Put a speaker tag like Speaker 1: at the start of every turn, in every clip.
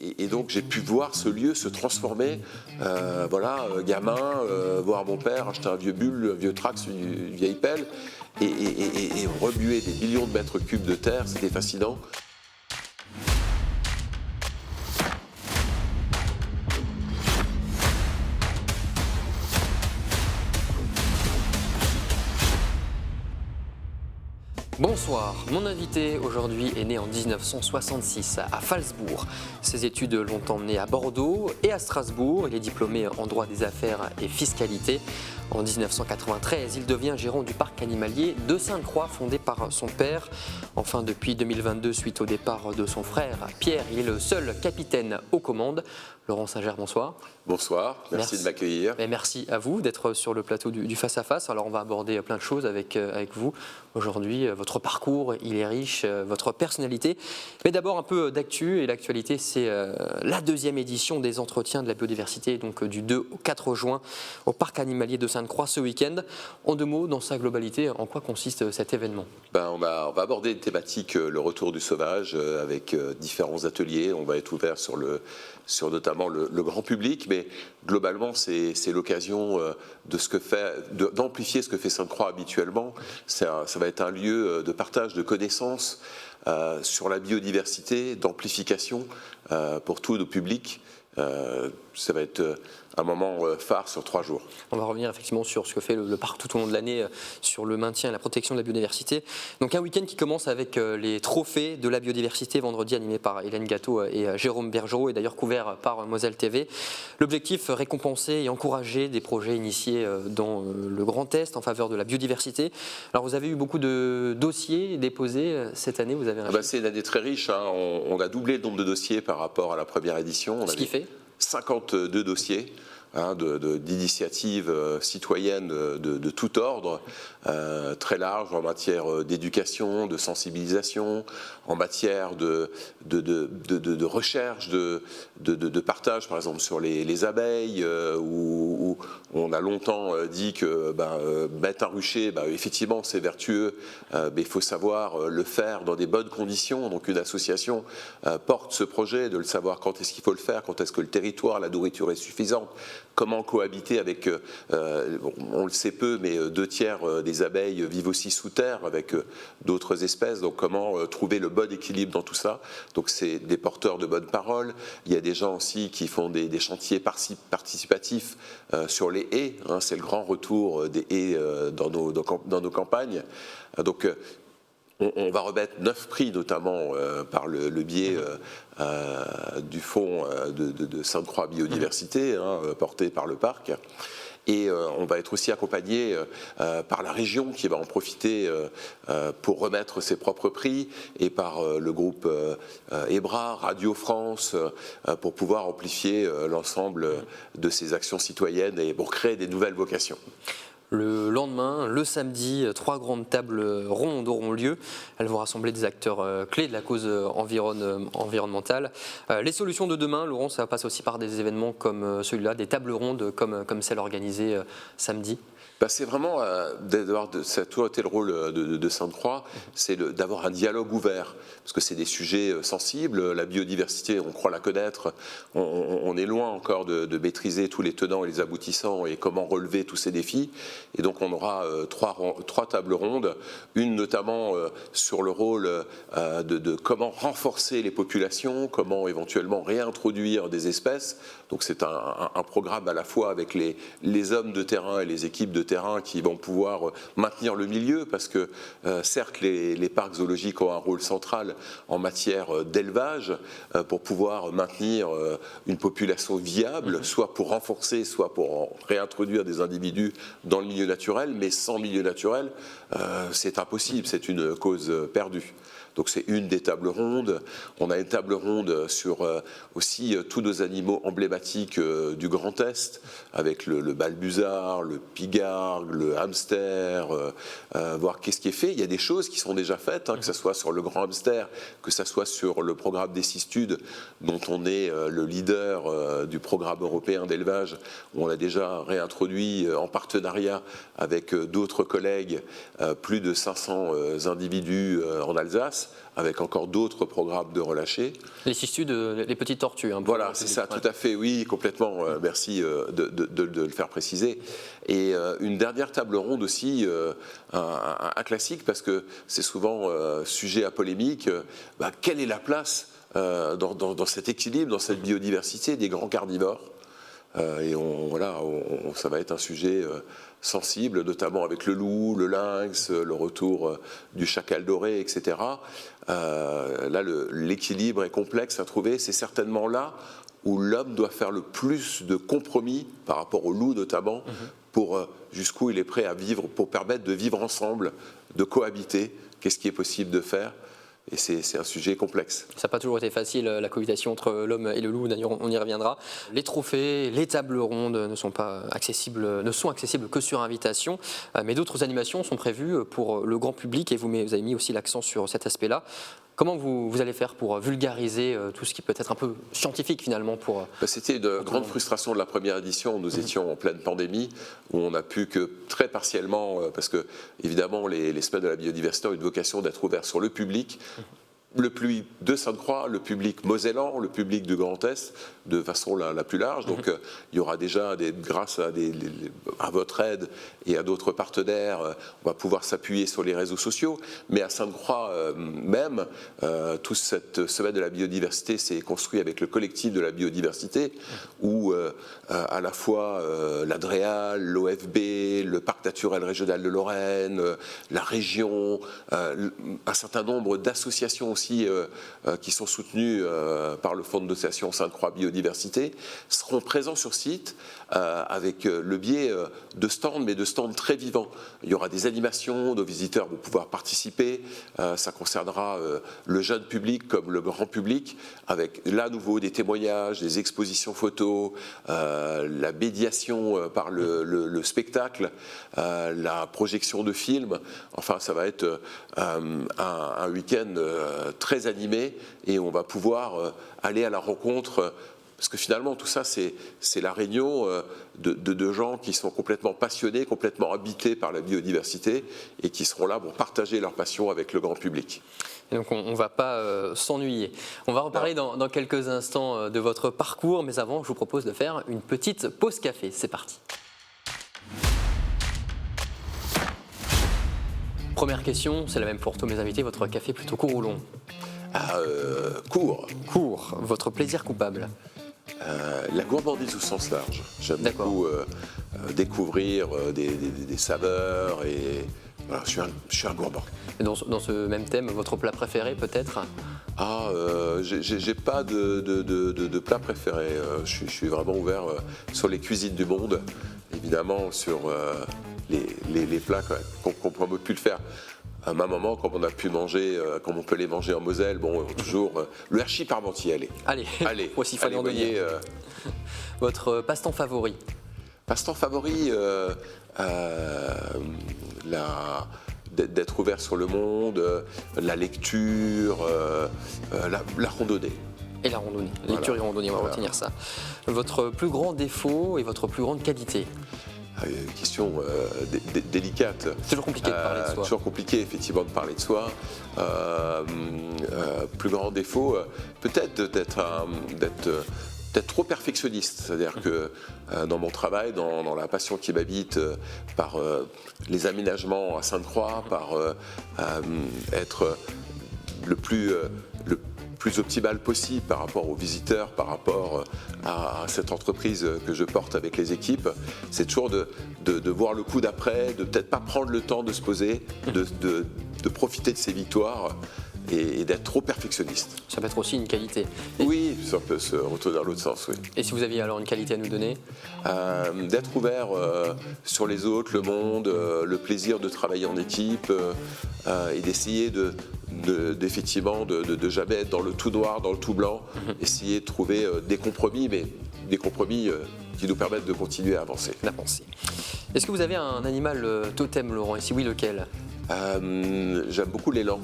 Speaker 1: Et donc j'ai pu voir ce lieu se transformer, gamin, voir mon père acheter un vieux bulle, un vieux Trax, une vieille pelle, et remuer des millions de mètres cubes de terre, c'était fascinant.
Speaker 2: Bonsoir, mon invité aujourd'hui est né en 1966 à Phalsbourg. Ses études l'ont emmené à Bordeaux et à Strasbourg. Il est diplômé en droit des affaires et fiscalité. En 1993, il devient gérant du parc animalier de Sainte-Croix, fondé par son père. Enfin, depuis 2022, suite au départ de son frère Pierre, il est le seul capitaine aux commandes. Laurent Singer, bonsoir.
Speaker 1: Bonsoir, merci de m'accueillir.
Speaker 2: Et merci à vous d'être sur le plateau du Face à Face. Alors on va aborder plein de choses avec vous aujourd'hui. Votre parcours, il est riche, votre personnalité. Mais d'abord un peu d'actu, et l'actualité c'est la deuxième édition des entretiens de la biodiversité, donc du 2 au 4 juin au parc animalier de Sainte-Croix ce week-end. En deux mots, dans sa globalité, en quoi consiste cet événement ?
Speaker 1: On va aborder une thématique, le retour du sauvage, avec différents ateliers. On va être ouvert sur notamment le grand public, mais globalement c'est l'occasion d'amplifier ce que fait Sainte-Croix habituellement. Ça va être un lieu de partage de connaissances sur la biodiversité, d'amplification pour tous nos publics. Ça va être un moment phare sur 3 jours.
Speaker 2: On va revenir effectivement sur ce que fait le parc tout au long de l'année, sur le maintien et la protection de la biodiversité. Donc un week-end qui commence avec les trophées de la biodiversité, vendredi animé par Hélène Gâteau et Jérôme Bergerot, et d'ailleurs couvert par Moselle TV. L'objectif, récompenser et encourager des projets initiés dans le Grand Est en faveur de la biodiversité. Alors vous avez eu beaucoup de dossiers déposés cette année, vous avez
Speaker 1: C'est une année très riche, hein. On a doublé le nombre de dossiers par rapport à la première édition.
Speaker 2: Ce qui fait
Speaker 1: 52 dossiers d'initiatives citoyennes de tout ordre, très large en matière d'éducation, de sensibilisation, en matière de recherche, de partage, par exemple sur les abeilles, où on a longtemps dit que mettre un rucher, effectivement c'est vertueux, mais il faut savoir le faire dans des bonnes conditions. Donc une association porte ce projet, de le savoir quand est-ce qu'il faut le faire, quand est-ce que le territoire, la nourriture est suffisante, comment cohabiter avec, on le sait peu, mais 2/3 des abeilles vivent aussi sous terre avec d'autres espèces, donc comment trouver le bon équilibre dans tout ça. Donc c'est des porteurs de bonnes paroles. Il y a des gens aussi qui font des chantiers participatifs sur les haies, c'est le grand retour des haies dans nos campagnes. Donc on va remettre 9 prix, notamment par le biais du fonds de Sainte-Croix Biodiversité, porté par le parc. Et on va être aussi accompagné par la région qui va en profiter pour remettre ses propres prix, et par le groupe EBRA, Radio France, pour pouvoir amplifier l'ensemble de ces actions citoyennes et pour créer des nouvelles vocations.
Speaker 2: Le lendemain, le samedi, 3 grandes tables rondes auront lieu. Elles vont rassembler des acteurs clés de la cause environnementale. Les solutions de demain, Laurent, ça passe aussi par des événements comme celui-là, des tables rondes comme celle organisée samedi.
Speaker 1: C'est vraiment, ça a toujours été le rôle de Sainte-Croix, c'est d'avoir un dialogue ouvert, parce que c'est des sujets sensibles. La biodiversité, on croit la connaître, on est loin encore de maîtriser tous les tenants et les aboutissants et comment relever tous ces défis. Et donc on aura 3 tables rondes, une notamment sur le rôle de comment renforcer les populations, comment éventuellement réintroduire des espèces. Donc c'est un programme à la fois avec les hommes de terrain et les équipes de terrain qui vont pouvoir maintenir le milieu, parce que certes les parcs zoologiques ont un rôle central en matière d'élevage pour pouvoir maintenir une population viable, soit pour renforcer, soit pour réintroduire des individus dans le milieu naturel, mais sans milieu naturel, c'est impossible, c'est une cause perdue. Donc c'est une des tables rondes. On a une table ronde sur aussi tous nos animaux emblématiques du Grand Est, avec le balbuzard, le pigargue, le hamster, voir qu'est-ce qui est fait. Il y a des choses qui sont déjà faites, que ce soit sur le grand hamster, que ce soit sur le programme des Cistudes, dont on est le leader du programme européen d'élevage, où on a déjà réintroduit en partenariat avec d'autres collègues plus de 500 individus en Alsace. place, avec encore d'autres programmes de relâchés.
Speaker 2: Les cistudes, les petites tortues.
Speaker 1: Voilà, c'est ça, tout à fait, oui, complètement. Merci de le faire préciser. Et une dernière table ronde aussi, un classique, parce que c'est souvent sujet à polémique. Quelle est la place dans cet équilibre, dans cette biodiversité des grands carnivores? Et ça va être un sujet sensible, notamment avec le loup, le lynx, le retour du chacal doré, etc. Là, l'équilibre est complexe à trouver. C'est certainement là où l'homme doit faire le plus de compromis par rapport au loup notamment, pour jusqu'où il est prêt à vivre, pour permettre de vivre ensemble, de cohabiter. Qu'est-ce qui est possible de faire? Et c'est un sujet complexe.
Speaker 2: Ça n'a pas toujours été facile, la cohabitation entre l'homme et le loup, d'ailleurs on y reviendra. Les trophées, les tables rondes ne sont accessibles que sur invitation, mais d'autres animations sont prévues pour le grand public et vous avez mis aussi l'accent sur cet aspect-là. Comment vous allez faire pour vulgariser tout ce qui peut être un peu scientifique finalement pour...
Speaker 1: C'était une grande frustration de la première édition. Nous étions en pleine pandémie où on n'a pu que très partiellement, parce que évidemment les semaines de la biodiversité ont une vocation d'être ouvertes sur le public. Le public de Sainte-Croix, le public mosellan, le public du Grand Est, de façon la plus large. Donc il y aura déjà, grâce à votre aide et à d'autres partenaires, on va pouvoir s'appuyer sur les réseaux sociaux. Mais à Sainte-Croix même, toute cette semaine de la biodiversité s'est construite avec le collectif de la biodiversité, où à la fois l'Adréal, l'OFB, le Parc naturel régional de Lorraine, la région, un certain nombre d'associations aussi qui sont soutenus par le Fonds de dotation Sainte-Croix Biodiversité, seront présents sur site avec le biais de stands, mais de stands très vivants. Il y aura des animations, nos visiteurs vont pouvoir participer, ça concernera le jeune public comme le grand public, avec là à nouveau des témoignages, des expositions photos, la médiation par le spectacle, la projection de films. Enfin, ça va être un week-end très animé et on va pouvoir aller à la rencontre, parce que finalement tout ça c'est la réunion de gens qui sont complètement passionnés, complètement habités par la biodiversité et qui seront là pour partager leur passion avec le grand public.
Speaker 2: Et donc on ne va pas s'ennuyer. On va reparler dans quelques instants de votre parcours, mais avant je vous propose de faire une petite pause café. C'est parti. Première question, c'est la même pour tous mes invités, votre café plutôt court ou long?
Speaker 1: Court.
Speaker 2: Court. Votre plaisir coupable?
Speaker 1: La gourmandise au sens large. J'aime beaucoup découvrir des saveurs et voilà, je suis un gourmand.
Speaker 2: Et dans ce même thème, votre plat préféré peut-être?
Speaker 1: J'ai pas de plat préféré. Je suis vraiment ouvert sur les cuisines du monde, évidemment sur les plats qu'on peut plus le faire. À ma maman, comme on a pu manger, comme on peut les manger en Moselle, toujours le hachis parmentier, allez,
Speaker 2: aussi fallait en donner. Votre passe-temps favori?
Speaker 1: Passe-temps favori, d'être ouvert sur le monde, la lecture, la randonnée.
Speaker 2: Et la randonnée, lecture et randonnée, on va retenir ça. Votre plus grand défaut et votre plus grande qualité?
Speaker 1: Une question délicate.
Speaker 2: C'est toujours compliqué de parler de soi.
Speaker 1: Toujours compliqué, effectivement, de parler de soi. Plus grand défaut, peut-être d'être trop perfectionniste. C'est-à-dire que dans mon travail, dans la passion qui m'habite, par les aménagements à Sainte-Croix, par être le plus optimal possible par rapport aux visiteurs, par rapport à cette entreprise que je porte avec les équipes, c'est toujours de voir le coup d'après, de peut-être pas prendre le temps de se poser, de profiter de ses victoires et d'être trop perfectionniste.
Speaker 2: Ça peut être aussi une qualité.
Speaker 1: Oui, ça peut se retourner dans l'autre sens, oui.
Speaker 2: Et si vous aviez alors une qualité à nous donner?
Speaker 1: D'être ouvert sur les autres, le monde, le plaisir de travailler en équipe et d'essayer effectivement de jamais être dans le tout noir, dans le tout blanc, essayer de trouver des compromis, mais des compromis qui nous permettent de continuer à avancer.
Speaker 2: D'avancer. Est-ce que vous avez un animal totem, Laurent? Et si oui, lequel?
Speaker 1: J'aime beaucoup l'élan.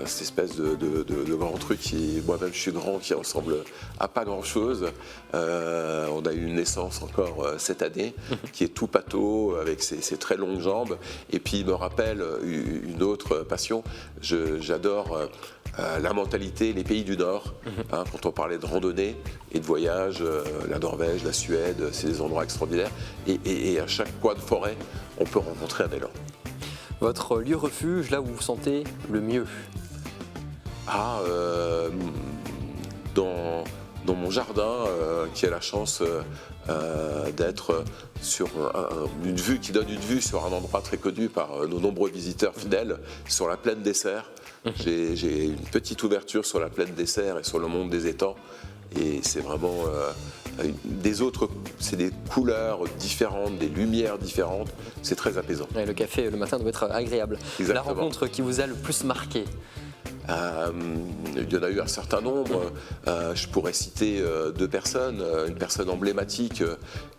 Speaker 1: Cette espèce de grand truc qui, moi-même je suis grand, qui ressemble à pas grand-chose. On a eu une naissance encore cette année, qui est tout pâteau, avec ses très longues jambes. Et puis il me rappelle une autre passion. J'adore la mentalité, les pays du Nord. Quand on parlait de randonnée et de voyage, la Norvège, la Suède, c'est des endroits extraordinaires. Et à chaque coin de forêt, on peut rencontrer un élan.
Speaker 2: Votre lieu refuge, là où vous vous sentez le mieux?
Speaker 1: Dans mon jardin, qui a la chance d'être sur une vue qui donne une vue sur un endroit très connu par nos nombreux visiteurs fidèles, sur la plaine des Serres. J'ai une petite ouverture sur la plaine des Serres et sur le monde des étangs, et c'est vraiment c'est des couleurs différentes, des lumières différentes, c'est très apaisant.
Speaker 2: Ouais, le café le matin doit être agréable.
Speaker 1: Exactement.
Speaker 2: La rencontre qui vous a le plus marqué?
Speaker 1: Il y en a eu un certain nombre. Je pourrais citer deux personnes. Une personne emblématique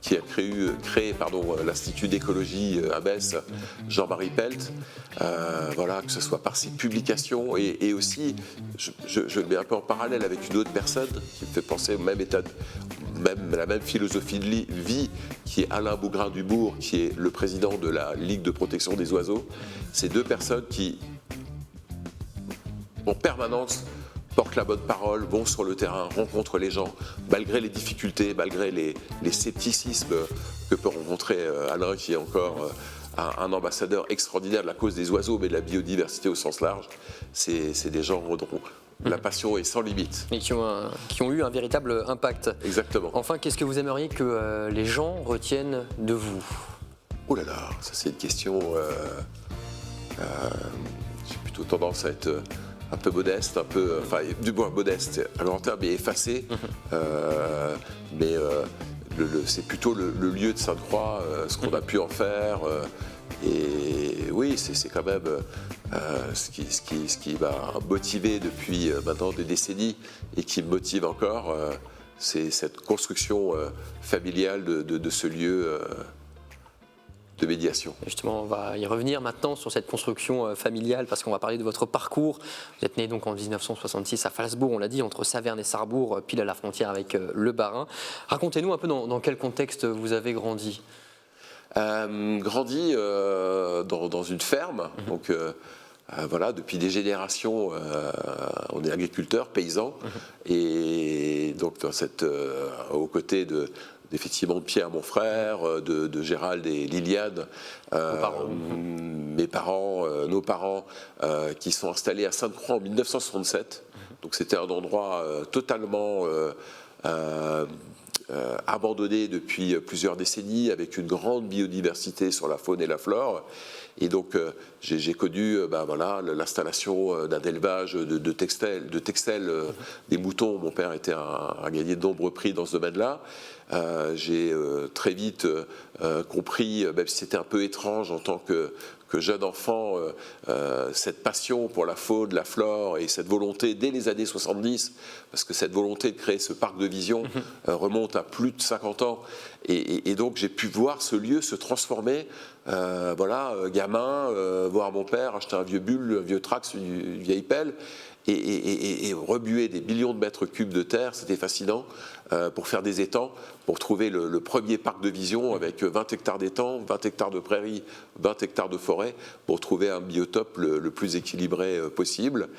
Speaker 1: qui a créé l'Institut d'écologie à Metz, Jean-Marie Pelt. Que ce soit par ses publications et aussi, je le mets un peu en parallèle avec une autre personne qui me fait penser au même état, la même philosophie de vie, qui est Alain Bougrain-Dubourg, qui est le président de la Ligue de protection des oiseaux. Ces deux personnes qui en permanence portent la bonne parole, vont sur le terrain, rencontrent les gens, malgré les difficultés, malgré les scepticismes que peut rencontrer Alain, qui est encore un ambassadeur extraordinaire de la cause des oiseaux, mais de la biodiversité au sens large. C'est des gens dont la passion est sans limite.
Speaker 2: Et qui ont eu un véritable impact.
Speaker 1: Exactement.
Speaker 2: Enfin, qu'est-ce que vous aimeriez que les gens retiennent de vous?
Speaker 1: Oh là là, ça c'est une question... j'ai plutôt tendance à être... un peu modeste, du moins modeste à long terme, mais effacé. C'est plutôt le lieu de Sainte-Croix, ce qu'on a pu en faire. Et oui, c'est quand même ce qui m'a motivé depuis maintenant des décennies et qui me motive encore, c'est cette construction familiale de ce lieu de médiation.
Speaker 2: Et justement, on va y revenir maintenant sur cette construction familiale, parce qu'on va parler de votre parcours. Vous êtes né donc en 1966 à Falsbourg, on l'a dit, entre Saverne et Sarrebourg, pile à la frontière avec le Bas-Rhin. Racontez-nous un peu dans quel contexte vous avez grandi.
Speaker 1: Grandi dans une ferme, donc depuis des générations, on est agriculteur, paysan, et donc aux côtés effectivement de Pierre, mon frère, de Gérald et Liliane, nos parents, qui sont installés à Sainte-Croix en 1967. Donc c'était un endroit totalement abandonné depuis plusieurs décennies, avec une grande biodiversité sur la faune et la flore. Et donc j'ai connu l'installation d'un élevage de textiles, des moutons. Mon père a gagné de nombreux prix dans ce domaine-là. J'ai très vite compris, même si c'était un peu étrange en tant que jeune enfant, cette passion pour la faune, la flore et cette volonté dès les années 70, parce que cette volonté de créer ce parc de vision remonte à plus de 50 ans. Et donc j'ai pu voir ce lieu se transformer, gamin, voir mon père acheter un vieux bulle, un vieux Trax, une vieille pelle, et remuer des millions de mètres cubes de terre. C'était fascinant, pour faire des étangs, pour trouver le premier parc de vision avec 20 hectares d'étangs, 20 hectares de prairies, 20 hectares de forêt, pour trouver un biotope le plus équilibré possible.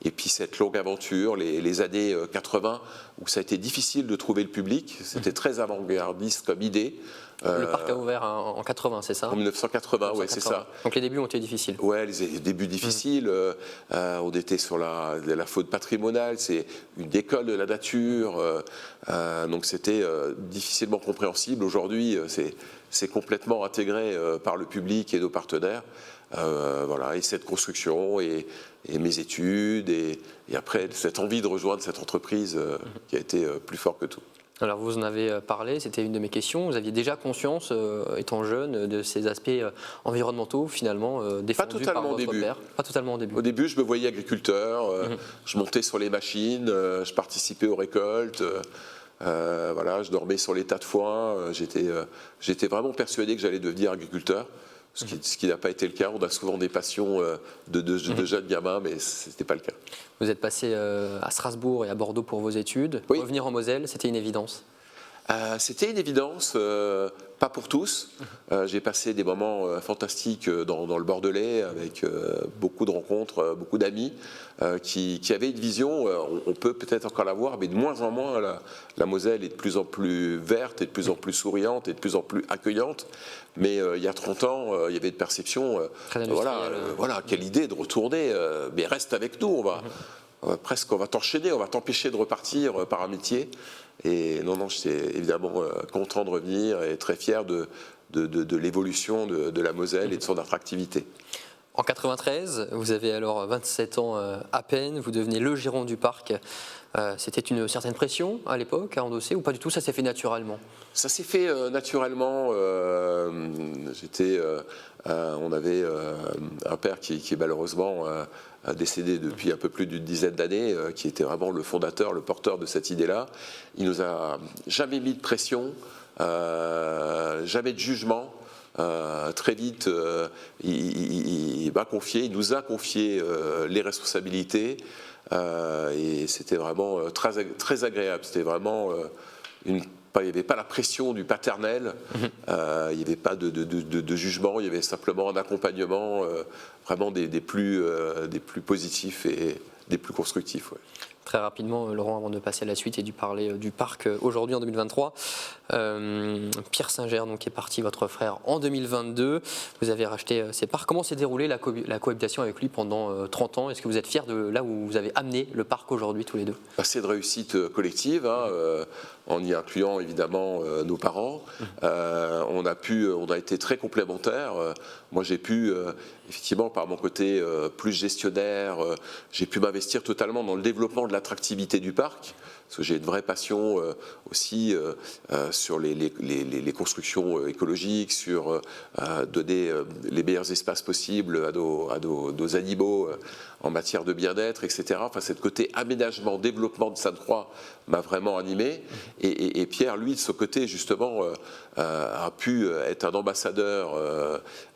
Speaker 1: Et puis cette longue aventure, les années 80, où ça a été difficile de trouver le public, c'était très avant-gardiste comme idée.
Speaker 2: Le parc a ouvert en 80, c'est ça?
Speaker 1: En 1980, oui, c'est ça.
Speaker 2: Donc les débuts ont été difficiles.
Speaker 1: Oui, les débuts difficiles. On était sur la faune patrimoniale, c'est une école de la nature, donc c'était difficilement compréhensible. Aujourd'hui, c'est complètement intégré par le public et nos partenaires. Et cette construction et mes études et après cette envie de rejoindre cette entreprise qui a été plus fort que tout.
Speaker 2: Alors vous en avez parlé, c'était une de mes questions. Vous aviez déjà conscience, étant jeune, de ces aspects environnementaux finalement défendus par votre père? Pas totalement au début.
Speaker 1: Au début, je me voyais agriculteur, je montais sur les machines, je participais aux récoltes, je dormais sur les tas de foin. J'étais vraiment persuadé que j'allais devenir agriculteur. ce qui n'a pas été le cas. On a souvent des passions de jeunes gamins, mais ce n'était pas le cas.
Speaker 2: Vous êtes passé à Strasbourg et à Bordeaux pour vos études.
Speaker 1: Oui.
Speaker 2: Revenir en Moselle, c'était une évidence?
Speaker 1: C'était une évidence, pas pour tous. J'ai passé des moments fantastiques dans le Bordelais avec beaucoup de rencontres, beaucoup d'amis qui avaient une vision, on peut peut-être encore la voir, mais de moins en moins la Moselle est de plus en plus verte, et de plus en plus souriante, et de plus en plus accueillante. Mais il y a 30 ans, il y avait une perception, voilà, quelle idée de retourner, mais reste avec nous, on va t'enchaîner, on va t'empêcher de repartir par amitié. Et non, j'étais évidemment content de revenir et très fier de l'évolution de la Moselle et de son attractivité.
Speaker 2: En 93, vous avez alors 27 ans à peine, vous devenez le gérant du parc. C'était une certaine pression à l'époque à endosser ou pas du tout, ça s'est fait naturellement?
Speaker 1: Ça s'est fait naturellement. On avait un père qui est malheureusement décédé depuis un peu plus d'une dizaine d'années, qui était vraiment le fondateur, le porteur de cette idée-là. Il nous a jamais mis de pression, jamais de jugement. Très vite, il nous a confié les responsabilités et c'était vraiment très agréable. C'était vraiment il n'y avait pas la pression du paternel, il n'y avait pas de jugement, il y avait simplement un accompagnement vraiment des plus positifs et des plus constructifs. Ouais.
Speaker 2: Très rapidement, Laurent, avant de passer à la suite et de parler du parc aujourd'hui en 2023, Pierre Singer donc, est parti, votre frère, en 2022. Vous avez racheté ces parcs. Comment s'est déroulée la cohabitation avec lui pendant 30 ans? Est-ce que vous êtes fiers de là où vous avez amené le parc aujourd'hui tous les deux?
Speaker 1: C'est de réussite collective, en y incluant évidemment nos parents. On a été très complémentaires. Moi, j'ai pu, effectivement, par mon côté plus gestionnaire, j'ai pu m'investir totalement dans le développement de l'attractivité du parc, parce que j'ai une vraie passion aussi sur les constructions écologiques, sur donner les meilleurs espaces possibles à nos animaux en matière de bien-être, etc. Enfin, cette côté aménagement, développement de Sainte-Croix m'a vraiment animé. Et Pierre, lui, de ce côté, justement, a pu être un ambassadeur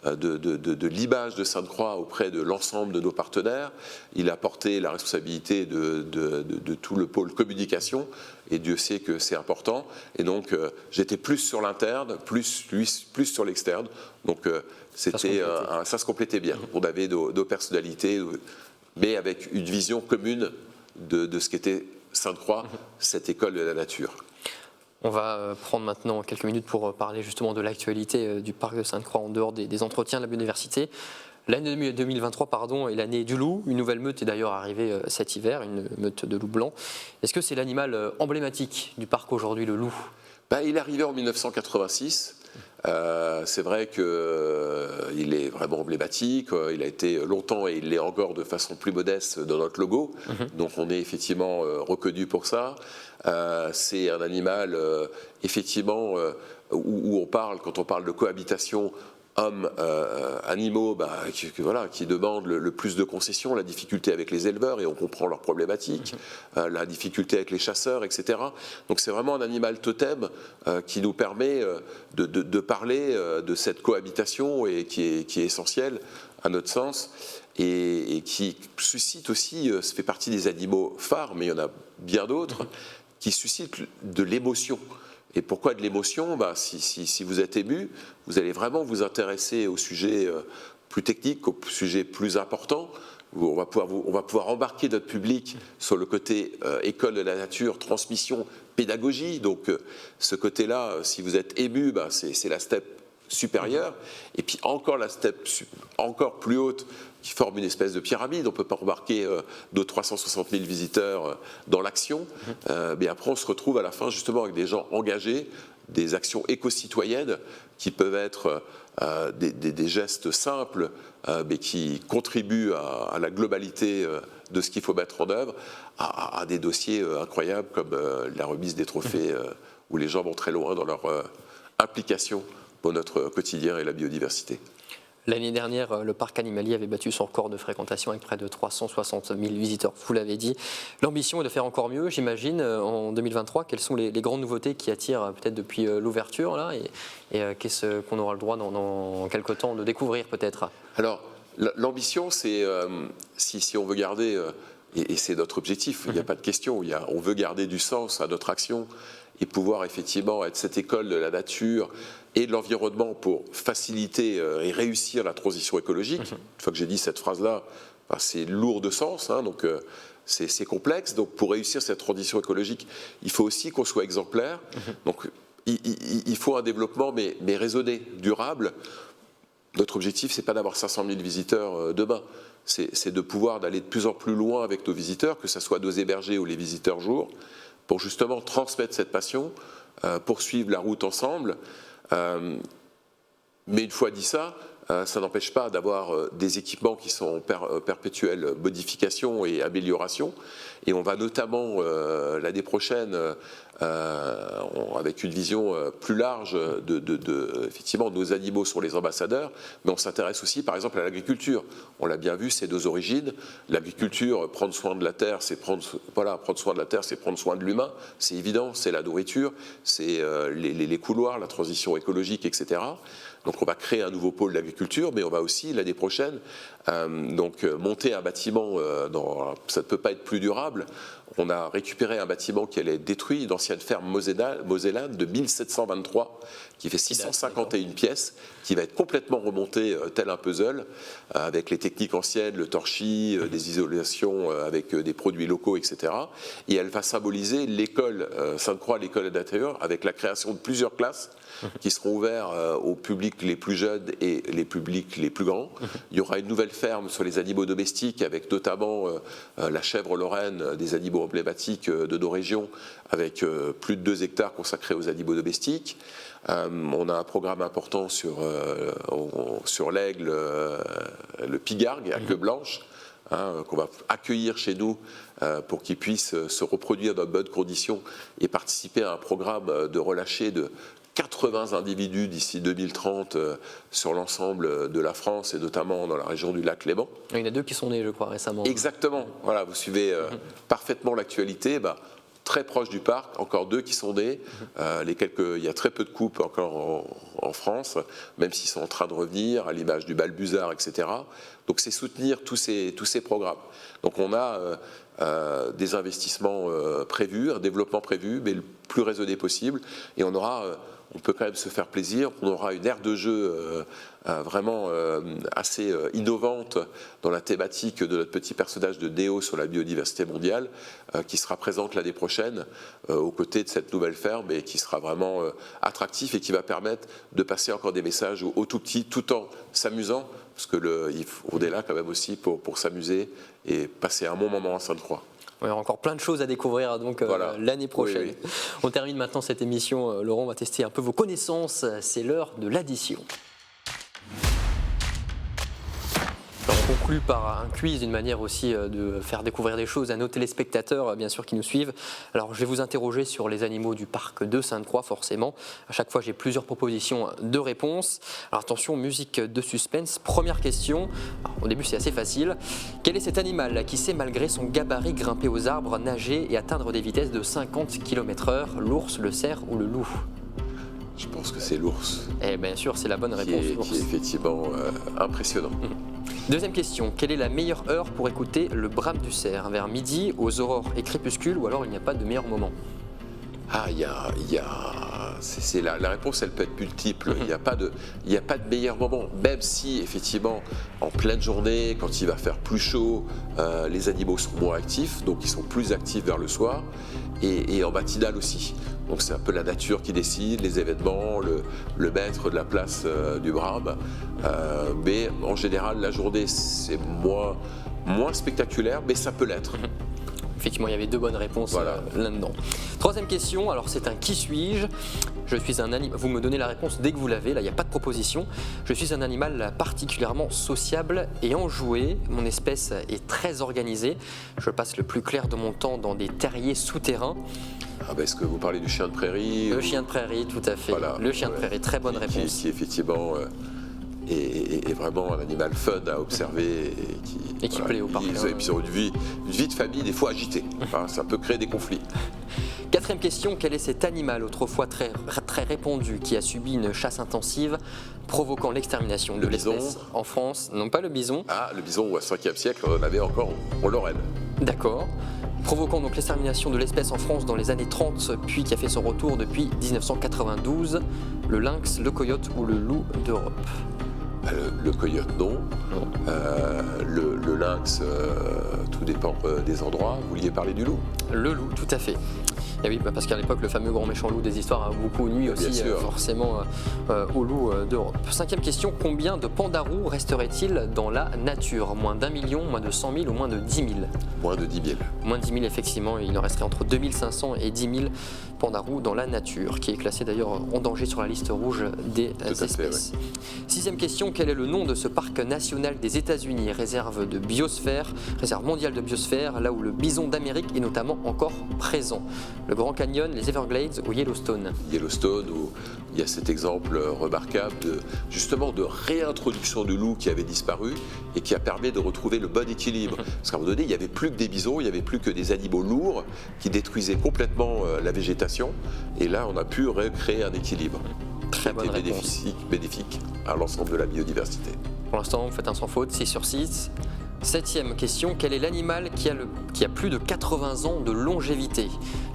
Speaker 1: de l'image de Sainte-Croix auprès de l'ensemble de nos partenaires. Il a porté la responsabilité de tout le pôle communication, et Dieu sait que c'est important. Et donc, j'étais plus sur l'interne, lui plus sur l'externe. Donc, ça se complétait bien. On avait nos personnalités, mais avec une vision commune de ce qu'était Sainte-Croix, cette école de la nature.
Speaker 2: On va prendre maintenant quelques minutes pour parler justement de l'actualité du parc de Sainte-Croix en dehors des entretiens de la biodiversité. L'année 2023 est l'année du loup. Une nouvelle meute est d'ailleurs arrivée cet hiver, une meute de loup blanc. Est-ce que c'est l'animal emblématique du parc aujourd'hui, le loup?
Speaker 1: Il est arrivé en 1986. C'est vrai qu'il est vraiment emblématique, il a été longtemps et il l'est encore de façon plus modeste dans notre logo, donc on est effectivement reconnu pour ça. C'est un animal effectivement où on parle, quand on parle de cohabitation hommes-animaux, qui demandent le plus de concessions, la difficulté avec les éleveurs, et on comprend leurs problématiques, la difficulté avec les chasseurs, etc. Donc c'est vraiment un animal totem qui nous permet de parler de cette cohabitation et qui est essentielle à notre sens, et qui suscite aussi, ça fait partie des animaux phares, mais il y en a bien d'autres, qui suscitent de l'émotion. Et pourquoi de l'émotion? Si vous êtes ému, vous allez vraiment vous intéresser au sujet plus technique, au sujet plus important. On va pouvoir embarquer notre public sur le côté école de la nature, transmission, pédagogie. Donc ce côté-là, si vous êtes ému, c'est la step supérieure. Et puis encore la step encore plus haute, qui forme une espèce de pyramide. On ne peut pas embarquer nos 360 000 visiteurs dans l'action. Mais après, on se retrouve à la fin justement avec des gens engagés, des actions éco-citoyennes qui peuvent être des gestes simples, mais qui contribuent à la globalité de ce qu'il faut mettre en œuvre, à des dossiers incroyables comme la remise des trophées, où les gens vont très loin dans leur implication pour notre quotidien et la biodiversité.
Speaker 2: L'année dernière, le parc animalier avait battu son record de fréquentation avec près de 360 000 visiteurs, vous l'avez dit. L'ambition est de faire encore mieux, j'imagine, en 2023. Quelles sont les grandes nouveautés qui attirent peut-être depuis l'ouverture là, et qu'est-ce qu'on aura le droit dans quelques temps de découvrir peut-être?
Speaker 1: Alors, l'ambition, c'est, si on veut garder, et c'est notre objectif, il n'y a pas de question, on veut garder du sens à notre action et pouvoir effectivement être cette école de la nature et de l'environnement pour faciliter et réussir la transition écologique. Une fois que j'ai dit cette phrase-là, c'est lourd de sens, donc c'est complexe. Donc pour réussir cette transition écologique, il faut aussi qu'on soit exemplaire. Donc il faut un développement, mais raisonné, durable. Notre objectif, c'est pas d'avoir 500 000 visiteurs demain. C'est de pouvoir d'aller de plus en plus loin avec nos visiteurs, que ce soit nos hébergés ou les visiteurs jour, pour justement transmettre cette passion, poursuivre la route ensemble. Mais une fois dit ça, ça n'empêche pas d'avoir des équipements qui sont en perpétuelle modification et amélioration. Et on va notamment l'année prochaine, avec une vision plus large effectivement, nos animaux sont les ambassadeurs, mais on s'intéresse aussi par exemple à l'agriculture. On l'a bien vu, c'est nos origines. L'agriculture, prendre soin de la terre, c'est prendre soin de la terre, c'est prendre soin de l'humain. C'est évident, c'est la nourriture, c'est les couloirs, la transition écologique, etc. Donc on va créer un nouveau pôle d'agriculture, mais on va aussi l'année prochaine monter un bâtiment. Ça ne peut pas être plus durable. On a récupéré un bâtiment qui allait être détruit, une ancienne ferme mosellane de 1723, qui fait 651 pièces, qui va être complètement remontée tel un puzzle, avec les techniques anciennes, le torchis, des isolations avec des produits locaux, etc. Et elle va symboliser l'école Sainte-Croix, l'école d'intérieur, avec la création de plusieurs classes qui seront ouvertes aux publics les plus jeunes et les publics les plus grands. Il y aura une nouvelle ferme sur les animaux domestiques, avec notamment la chèvre lorraine, des animaux emblématiques de nos régions, avec plus de 2 hectares consacrés aux animaux domestiques. On a un programme important sur l'aigle, le pigargue à queue blanche, qu'on va accueillir chez nous pour qu'il puisse se reproduire dans de bonnes conditions et participer à un programme de relâcher de 80 individus d'ici 2030 sur l'ensemble de la France et notamment dans la région du lac Léman.
Speaker 2: Il y en a 2 qui sont nés, je crois, récemment.
Speaker 1: Exactement. Voilà, vous suivez parfaitement l'actualité. Très proche du parc, encore 2 qui sont nés. Il y a très peu de couples encore en France, même s'ils sont en train de revenir, à l'image du balbuzard, etc. Donc c'est soutenir tous ces programmes. Donc on a des investissements prévus, un développement prévu, mais le plus raisonné possible. Et on peut quand même se faire plaisir. On aura une aire de jeu vraiment assez innovante dans la thématique de notre petit personnage de Néo sur la biodiversité mondiale, qui sera présente l'année prochaine aux côtés de cette nouvelle ferme et qui sera vraiment attractif et qui va permettre de passer encore des messages aux tout petits tout en s'amusant, parce qu'on est là quand même aussi pour s'amuser et passer un bon moment à Sainte-Croix.
Speaker 2: Il y a encore plein de choses à découvrir voilà. L'année prochaine.
Speaker 1: Oui.
Speaker 2: On termine maintenant cette émission. Laurent, on va tester un peu vos connaissances. C'est l'heure de l'addition. Alors, on conclut par un quiz, une manière aussi de faire découvrir des choses à nos téléspectateurs, bien sûr, qui nous suivent. Alors, je vais vous interroger sur les animaux du parc de Sainte-Croix, forcément. À chaque fois, j'ai plusieurs propositions de réponses. Alors, attention, musique de suspense. Première question. Alors, au début, c'est assez facile. Quel est cet animal qui sait, malgré son gabarit, grimper aux arbres, nager et atteindre des vitesses de 50 km/h? L'ours, le cerf ou le loup?
Speaker 1: Je pense que c'est l'ours.
Speaker 2: Et bien sûr, c'est la bonne réponse.
Speaker 1: Qui est effectivement impressionnant.
Speaker 2: Deuxième question, quelle est la meilleure heure pour écouter le brame du cerf? Vers midi, aux aurores et crépuscules, ou alors il n'y a pas de meilleur moment?
Speaker 1: La réponse, elle peut être multiple. Il n'y a pas de meilleur moment. Même si, effectivement, en pleine journée, quand il va faire plus chaud, les animaux sont moins actifs, donc ils sont plus actifs vers le soir, et en matinale aussi. Donc c'est un peu la nature qui décide, les événements, le maître de la place du brame. Mais en général, la journée, c'est moins spectaculaire, mais ça peut l'être.
Speaker 2: Effectivement, il y avait 2 bonnes réponses là-dedans. Troisième question, alors c'est un qui suis-je? Je suis un animal, vous me donnez la réponse dès que vous l'avez, là il n'y a pas de proposition. Je suis un animal particulièrement sociable et enjoué. Mon espèce est très organisée. Je passe le plus clair de mon temps dans des terriers souterrains.
Speaker 1: Est-ce que vous parlez du chien de prairie?
Speaker 2: Le chien de prairie, tout à fait. Voilà, le chien de prairie, très bonne réponse.
Speaker 1: Qui effectivement est vraiment un animal fun à observer
Speaker 2: Et qui plaît aux parcs.
Speaker 1: Et puis ils ont une vie de famille des fois agitée. Enfin, ça peut créer des conflits.
Speaker 2: Quatrième question, quel est cet animal autrefois très répandu qui a subi une chasse intensive provoquant l'extermination de l'espèce en France? Non, pas le bison.
Speaker 1: Ah, le bison au 5e siècle, on en avait encore en Lorraine.
Speaker 2: D'accord. Provoquant donc l'extermination de l'espèce en France dans les années 30, puis qui a fait son retour depuis 1992, le lynx, le coyote ou le loup d'Europe?
Speaker 1: Le coyote, non. Le lynx, tout dépend des endroits. Vous vouliez parler du loup?
Speaker 2: Le loup, tout à fait. Et oui, parce qu'à l'époque, le fameux grand méchant loup des histoires a beaucoup nui aussi forcément au loup d'Europe. Cinquième question, combien de pandarous resteraient-ils dans la nature? Moins d'1 million, moins de 100 000 ou moins de 10 000?
Speaker 1: Moins de 10 000.
Speaker 2: Moins de 10 000, effectivement. Il en resterait entre 2500 et 10 000 pandarous dans la nature, qui est classé d'ailleurs en danger sur la liste rouge des espèces.
Speaker 1: Ouais.
Speaker 2: Sixième question, quel est le nom de ce parc national des États-Unis? Réserve de biosphère, réserve mondiale de biosphère, là où le bison d'Amérique est notamment encore présent. Le Grand Canyon, les Everglades ou Yellowstone?
Speaker 1: Yellowstone, où il y a cet exemple remarquable de réintroduction du loup qui avait disparu et qui a permis de retrouver le bon équilibre. Parce qu'à un moment donné, il n'y avait plus que des bisons, il n'y avait plus que des animaux lourds qui détruisaient complètement la végétation. Et là, on a pu recréer un équilibre.
Speaker 2: Très bonne réponse.
Speaker 1: Bénéfique à l'ensemble de la biodiversité.
Speaker 2: Pour l'instant, vous faites un sans faute, 6 sur 6. Septième question, quel est l'animal qui a plus de 80 ans de longévité?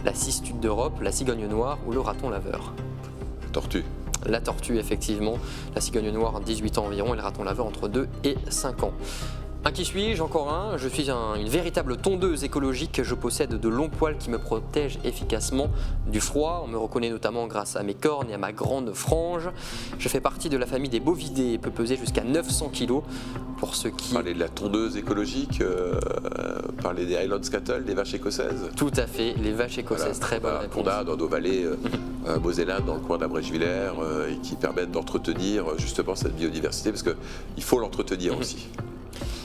Speaker 2: La cistude d'Europe, la cigogne noire ou le raton laveur?
Speaker 1: Tortue.
Speaker 2: La tortue, effectivement. La cigogne noire, 18 ans environ, et le raton laveur, entre 2 et 5 ans. Un qui suis-je? Encore un. Je suis une véritable tondeuse écologique. Je possède de longs poils qui me protègent efficacement du froid. On me reconnaît notamment grâce à mes cornes et à ma grande frange. Je fais partie de la famille des bovidés et peux peser jusqu'à 900 kg. Pour ceux qui...
Speaker 1: Parler de la tondeuse écologique, parler des Highland Cattle, des vaches écossaises.
Speaker 2: Tout à fait, les vaches écossaises,
Speaker 1: voilà,
Speaker 2: très bonne réponse.
Speaker 1: Qu'on a dans nos vallées mosellanes, dans le coin d'Abrège-Villers, et qui permettent d'entretenir justement cette biodiversité, parce qu'il faut l'entretenir aussi.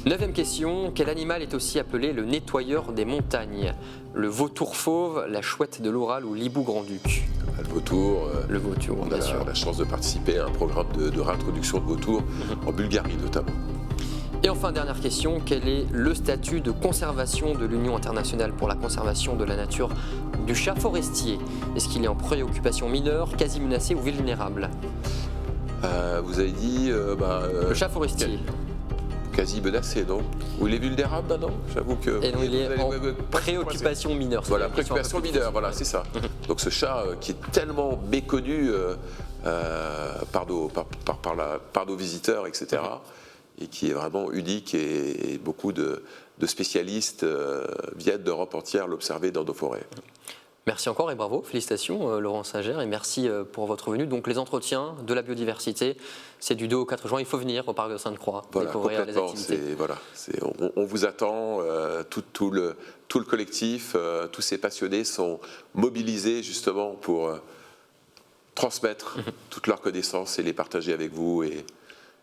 Speaker 2: Neuvième question, quel animal est aussi appelé le nettoyeur des montagnes? Le vautour fauve, la chouette de l'Oural ou l'hibou grand-duc?
Speaker 1: Le vautour,
Speaker 2: on
Speaker 1: a la chance de participer à un programme de réintroduction de vautours en Bulgarie notamment.
Speaker 2: Et enfin, dernière question, quel est le statut de conservation de l'Union internationale pour la conservation de la nature du chat forestier? Est-ce qu'il est en préoccupation mineure, quasi menacé ou vulnérable?
Speaker 1: Vous avez dit...
Speaker 2: le chat forestier.
Speaker 1: Quasi menacé, non? Ou il est vulnérable maintenant? J'avoue que...
Speaker 2: Et non, il est en préoccupation mineure.
Speaker 1: Voilà, préoccupation mineure, voilà, c'est ça. Donc ce chat qui est tellement méconnu par nos visiteurs, etc., et qui est vraiment unique, et beaucoup de spécialistes viennent d'Europe entière l'observer dans nos forêts.
Speaker 2: Merci encore et bravo, félicitations Laurent Singer, et merci pour votre venue. Donc les entretiens de la biodiversité, c'est du 2 au 4 juin, il faut venir au parc de Sainte-Croix, découvrir les activités.
Speaker 1: On vous attend, tout le collectif, tous ces passionnés sont mobilisés justement pour transmettre toutes leurs connaissances et les partager avec vous et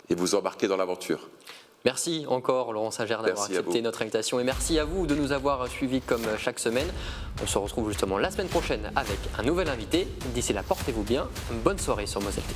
Speaker 1: vous embarquer dans l'aventure.
Speaker 2: Merci encore Laurent Singer d'avoir accepté notre invitation et merci à vous de nous avoir suivis comme chaque semaine. On se retrouve justement la semaine prochaine avec un nouvel invité. D'ici là, portez-vous bien. Bonne soirée sur Moselle TV.